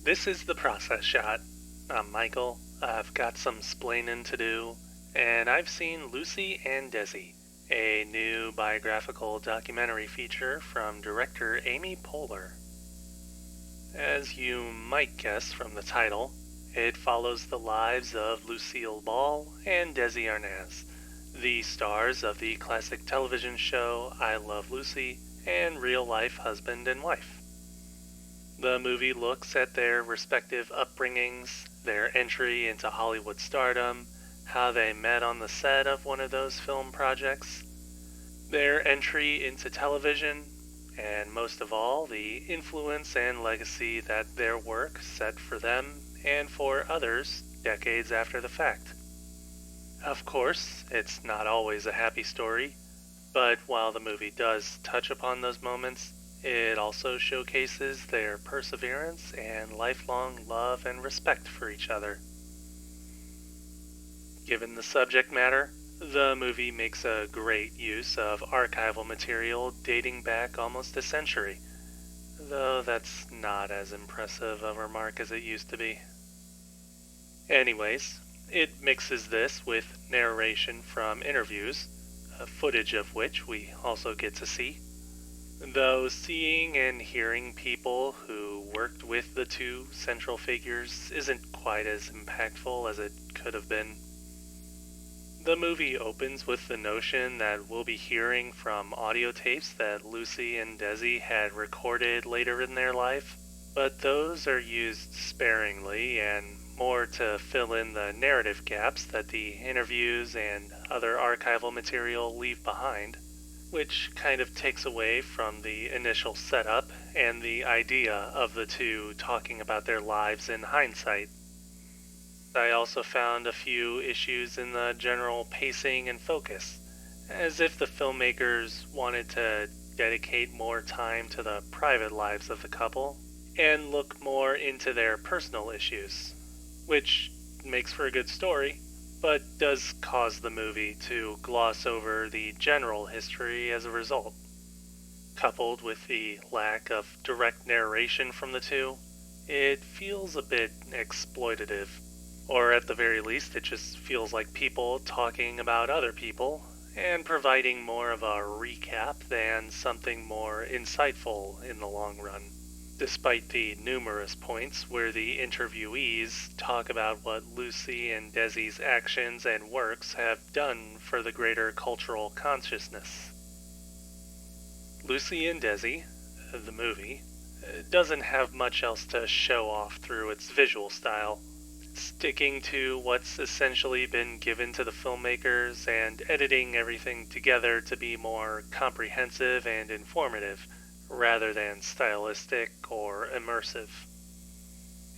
This is the process shot. I'm Michael. I've got some splaining to do, and I've seen Lucy and Desi, a new biographical documentary feature from director Amy Poehler. As you might guess from the title, it follows the lives of Lucille Ball and Desi Arnaz, the stars of the classic television show I Love Lucy and real-life husband and wife. The movie looks at their respective upbringings, their entry into Hollywood stardom, how they met on the set of one of those film projects, their entry into television, and most of all, the influence and legacy that their work set for them and for others decades after the fact. Of course, it's not always a happy story, but while the movie does touch upon those moments, it also showcases their perseverance and lifelong love and respect for each other. Given the subject matter, the movie makes a great use of archival material dating back almost a century, though that's not as impressive a remark as it used to be. Anyways, it mixes this with narration from interviews, footage of which we also get to see. Though seeing and hearing people who worked with the two central figures isn't quite as impactful as it could have been. The movie opens with the notion that we'll be hearing from audio tapes that Lucy and Desi had recorded later in their life, but those are used sparingly and more to fill in the narrative gaps that the interviews and other archival material leave behind, which kind of takes away from the initial setup and the idea of the two talking about their lives in hindsight. I also found a few issues in the general pacing and focus, as if the filmmakers wanted to dedicate more time to the private lives of the couple and look more into their personal issues, which makes for a good story, but does cause the movie to gloss over the general history as a result. Coupled with the lack of direct narration from the two, it feels a bit exploitative. Or at the very least, it just feels like people talking about other people and providing more of a recap than something more insightful in the long run, despite the numerous points where the interviewees talk about what Lucy and Desi's actions and works have done for the greater cultural consciousness. Lucy and Desi, the movie, doesn't have much else to show off through its visual style, sticking to what's essentially been given to the filmmakers and editing everything together to be more comprehensive and informative, rather than stylistic or immersive.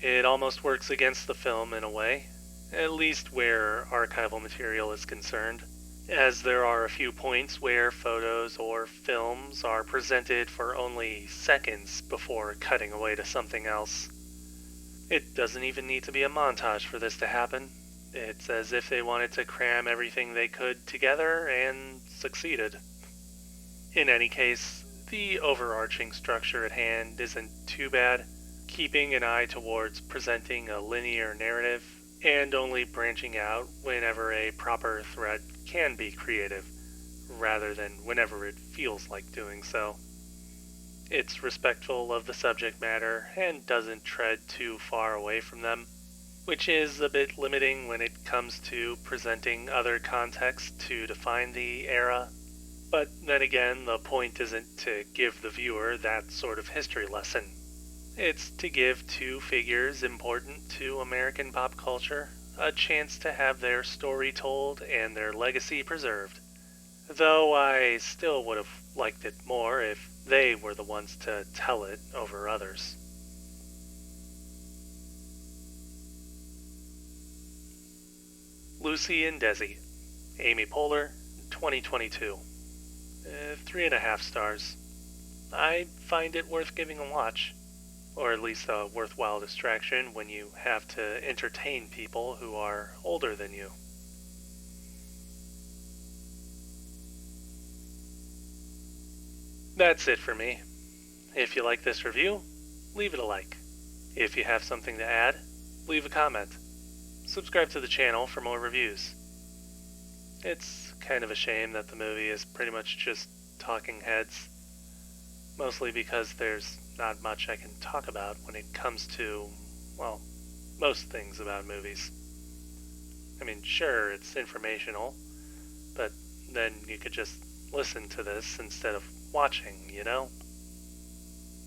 It almost works against the film in a way, at least where archival material is concerned, as there are a few points where photos or films are presented for only seconds before cutting away to something else. It doesn't even need to be a montage for this to happen. It's as if they wanted to cram everything they could together and succeeded. In any case, the overarching structure at hand isn't too bad, keeping an eye towards presenting a linear narrative and only branching out whenever a proper thread can be creative, rather than whenever it feels like doing so. It's respectful of the subject matter and doesn't tread too far away from them, which is a bit limiting when it comes to presenting other context to define the era. But then again, the point isn't to give the viewer that sort of history lesson. It's to give two figures important to American pop culture a chance to have their story told and their legacy preserved. Though I still would have liked it more if they were the ones to tell it over others. Lucy and Desi, Amy Poehler, 2022. 3.5 stars. I find it worth giving a watch, or at least a worthwhile distraction when you have to entertain people who are older than you. That's it for me. If you like this review, leave it a like. If you have something to add, leave a comment. Subscribe to the channel for more reviews. It's kind of a shame that the movie is pretty much just talking heads, mostly because there's not much I can talk about when it comes to, well, most things about movies. I mean, sure, it's informational, but then you could just listen to this instead of watching, you know?